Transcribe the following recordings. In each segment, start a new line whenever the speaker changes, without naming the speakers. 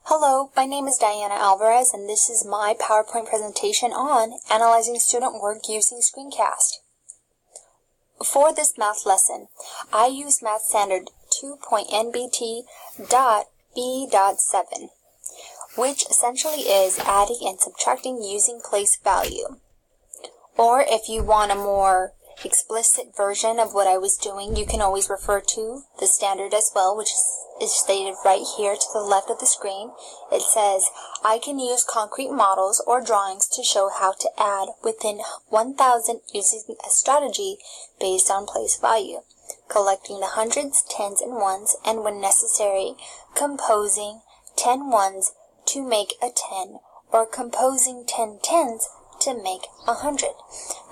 Hello, my name is Diana Alvarez, and this is my PowerPoint presentation on analyzing student work using Screencast. For this math lesson, I use Math Standard 2.nbt.b.7, which essentially is adding and subtracting using place value. Or if you want a more explicit version of what I was doing, you can always refer to the standard as well, which is stated right here to the left of the screen. It says, I can use concrete models or drawings to show how to add within 1,000 using a strategy based on place value, collecting the hundreds, tens, and ones, and when necessary, composing 10 ones to make a 10, or composing 10 tens to make 100.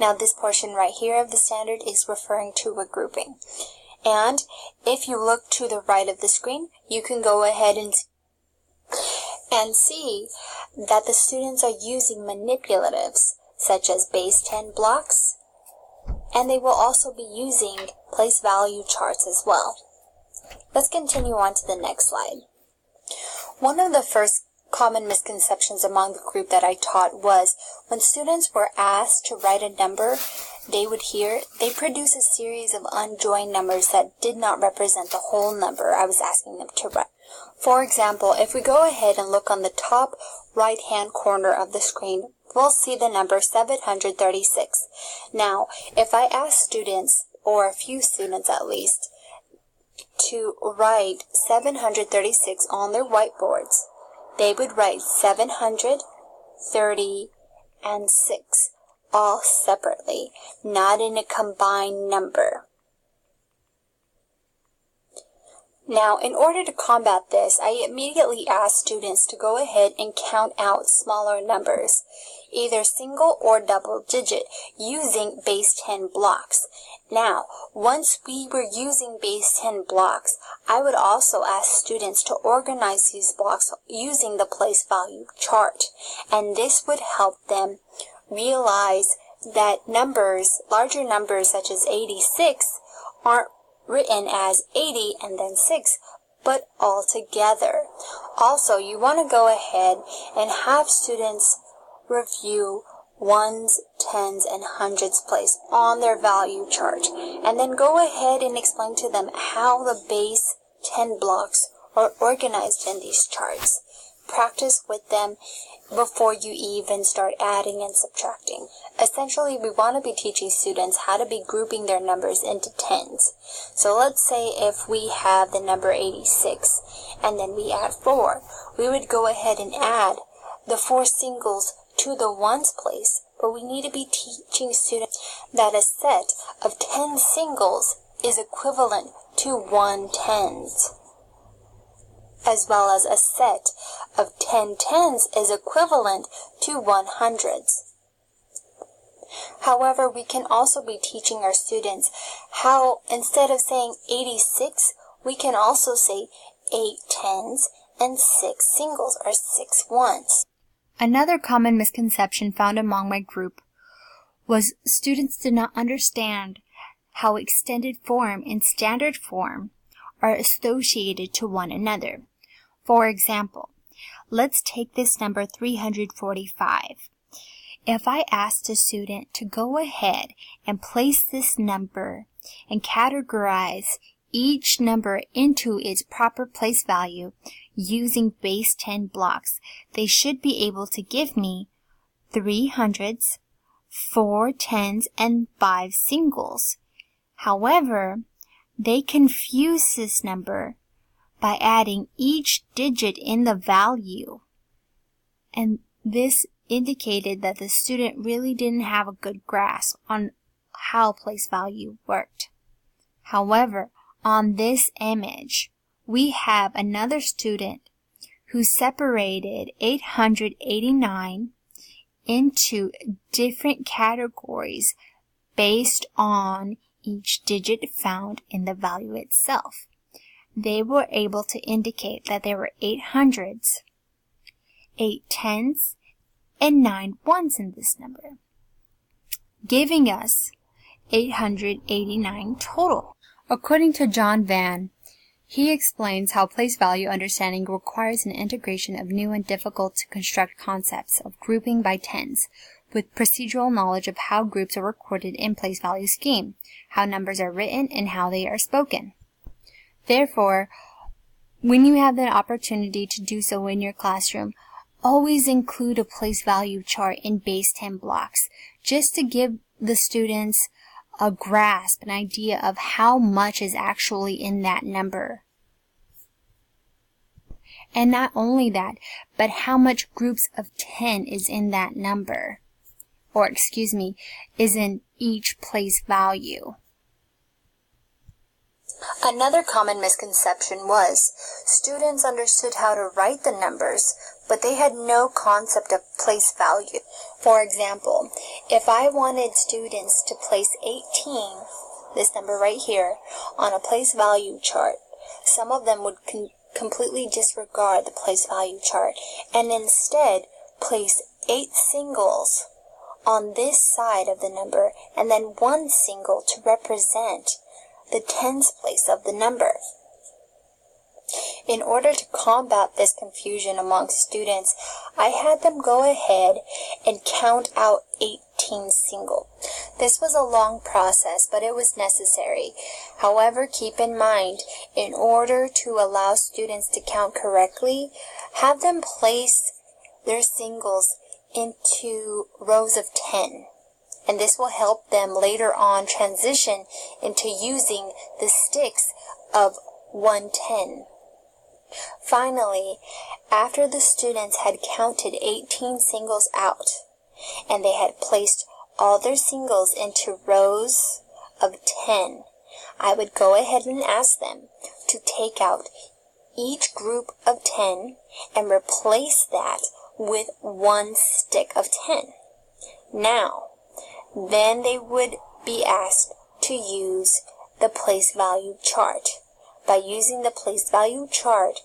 Now this portion right here of the standard is referring to a grouping. And if you look to the right of the screen, you can go ahead and see that the students are using manipulatives such as base 10 blocks, and they will also be using place value charts as well. Let's continue on to the next slide. One of the first common misconceptions among the group that I taught was when students were asked to write a number, they produce a series of unjoined numbers that did not represent the whole number I was asking them to write. For example, if we go ahead and look on the top right-hand corner of the screen, we'll see the number 736. Now, if I ask students, or a few students at least, to write 736 on their whiteboards, they would write 730 and 6, all separately, not in a combined number. Now, in order to combat this, I immediately asked students to go ahead and count out smaller numbers, either single or double digit, using base 10 blocks. Now, once we were using base 10 blocks, I would also ask students to organize these blocks using the place value chart, and this would help them realize that numbers, larger numbers such as 86, aren't written as 80 and then 6, but all together. Also, you want to go ahead and have students review ones, tens, and hundreds place on their value chart, and then go ahead and explain to them how the base 10 blocks are organized in these charts. Practice with them before you even start adding and subtracting. Essentially, we want to be teaching students how to be grouping their numbers into tens. So let's say if we have the number 86 and then we add 4, we would go ahead and add the 4 singles to the ones place, but we need to be teaching students that a set of 10 singles is equivalent to 1 tens, as well as a set of 10 tens is equivalent to 1 hundreds. However, we can also be teaching our students how, instead of saying 86, we can also say 8 tens and 6 singles or 6 ones.
Another common misconception found among my group was students did not understand how extended form and standard form are associated to one another. For example, let's take this number 345. If I asked a student to go ahead and place this number and categorize each number into its proper place value using base 10 blocks, they should be able to give me 3 hundreds, 4 tens, and 5 singles. However, they confuse this number by adding each digit in the value, and this indicated that the student really didn't have a good grasp on how place value worked. However, on this image, we have another student who separated 889 into different categories based on each digit found in the value itself. They were able to indicate that there were 8 hundreds, 8 tens, and 9 ones in this number, giving us 889 total. According to John Vann, He explains how place value understanding requires an integration of new and difficult to construct concepts of grouping by tens, with procedural knowledge of how groups are recorded in place value scheme, how numbers are written, and how they are spoken. Therefore, when you have the opportunity to do so in your classroom, always include a place value chart in base 10 blocks, just to give the students a grasp, an idea of how much is actually in that number. And not only that, but how much groups of 10 is in that number. Or, is in each place value.
Another common misconception was students understood how to write the numbers, but they had no concept of place value. For example, if I wanted students to place 18, this number right here, on a place value chart, some of them would completely disregard the place value chart and instead place 8 singles on this side of the number and then 1 single to represent the tens place of the number. In order to combat this confusion amongst students, I had them go ahead and count out 18 single. This was a long process, but it was necessary. However, keep in mind, in order to allow students to count correctly, have them place their singles into rows of 10. And this will help them later on transition into using the sticks of 110. Finally, after the students had counted 18 singles out, and they had placed all their singles into rows of 10, I would go ahead and ask them to take out each group of 10 and replace that with 1 stick of 10. Now, then they would be asked to use the place value chart. By using the place value chart,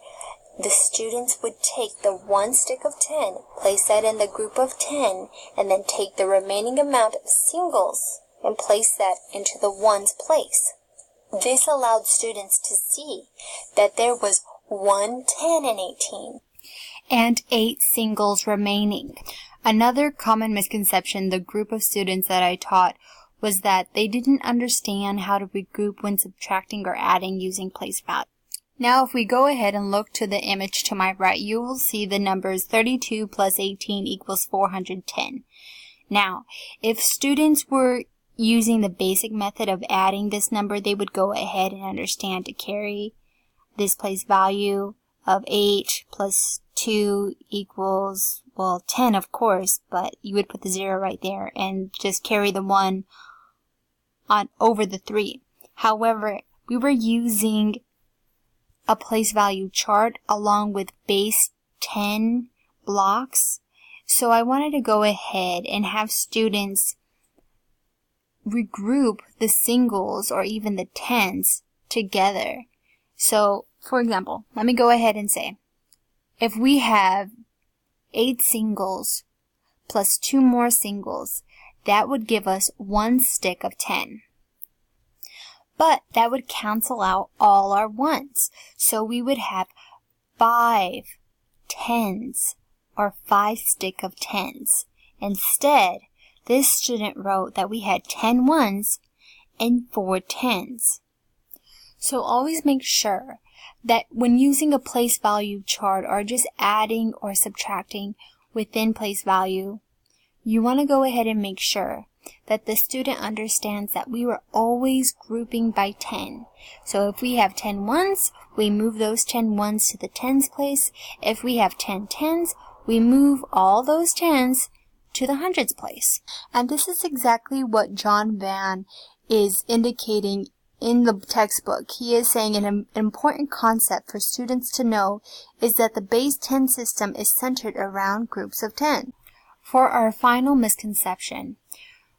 the students would take the 1 stick of 10, place that in the group of 10, and then take the remaining amount of singles and place that into the ones place. This allowed students to see that there was 1 10 and 18.
And 8 singles remaining. Another common misconception the group of students that I taught was that they didn't understand how to regroup when subtracting or adding using place value. Now, if we go ahead and look to the image to my right, you will see the numbers 32 plus 18 equals 410. Now, if students were using the basic method of adding this number, they would go ahead and understand to carry this place value of 8 plus 2 equals, 10 of course, but you would put the 0 right there and just carry the 1 on over the 3. However, we were using a place value chart along with base 10 blocks, so I wanted to go ahead and have students regroup the singles or even the tens together. So, for example, let me go ahead and say, if we have 8 singles plus 2 more singles, that would give us 1 stick of 10. But that would cancel out all our ones. So we would have 5 tens or 5 stick of tens. Instead, this student wrote that we had 10 ones and 4 tens. So always make sure that when using a place value chart or just adding or subtracting within place value, you want to go ahead and make sure that the student understands that we were always grouping by 10. So if we have 10 ones, we move those 10 ones to the tens place. If we have 10 tens, we move all those tens to the hundreds place. And this is exactly what John Van is indicating in the textbook. He is saying an important concept for students to know is that the base 10 system is centered around groups of 10. For our final misconception,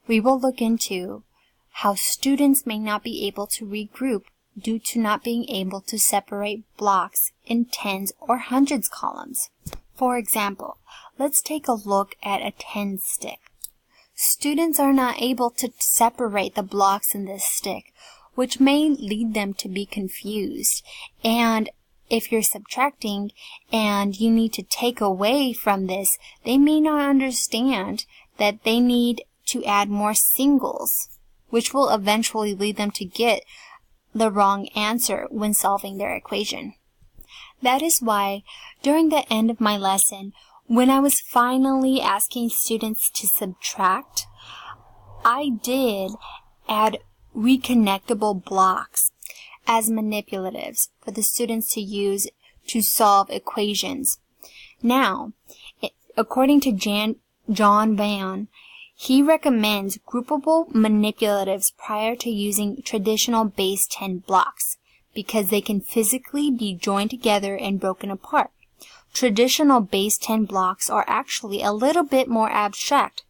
we will look into how students may not be able to regroup due to not being able to separate blocks in tens or hundreds columns. For example, let's take a look at a 10 stick. Students are not able to separate the blocks in this stick, which may lead them to be confused. And if you're subtracting and you need to take away from this, they may not understand that they need to add more singles, which will eventually lead them to get the wrong answer when solving their equation. That is why, during the end of my lesson, when I was finally asking students to subtract, I did add reconnectable blocks as manipulatives for the students to use to solve equations. Now, according to John Vann, he recommends groupable manipulatives prior to using traditional base 10 blocks because they can physically be joined together and broken apart. Traditional base 10 blocks are actually a little bit more abstract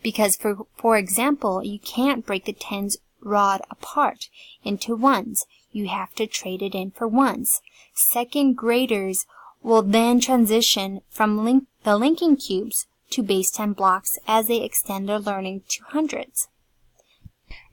because, for example, you can't break the tens rod apart into ones. You have to trade it in for ones. Second graders will then transition from the linking cubes to base 10 blocks as they extend their learning to hundreds.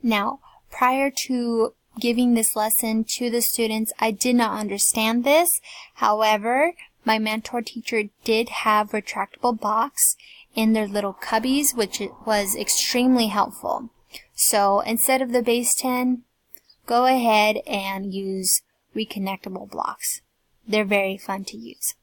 Now, prior to giving this lesson to the students, I did not understand this. However, my mentor teacher did have retractable blocks in their little cubbies, which was extremely helpful. So instead of the base 10, go ahead and use reconnectable blocks. They're very fun to use.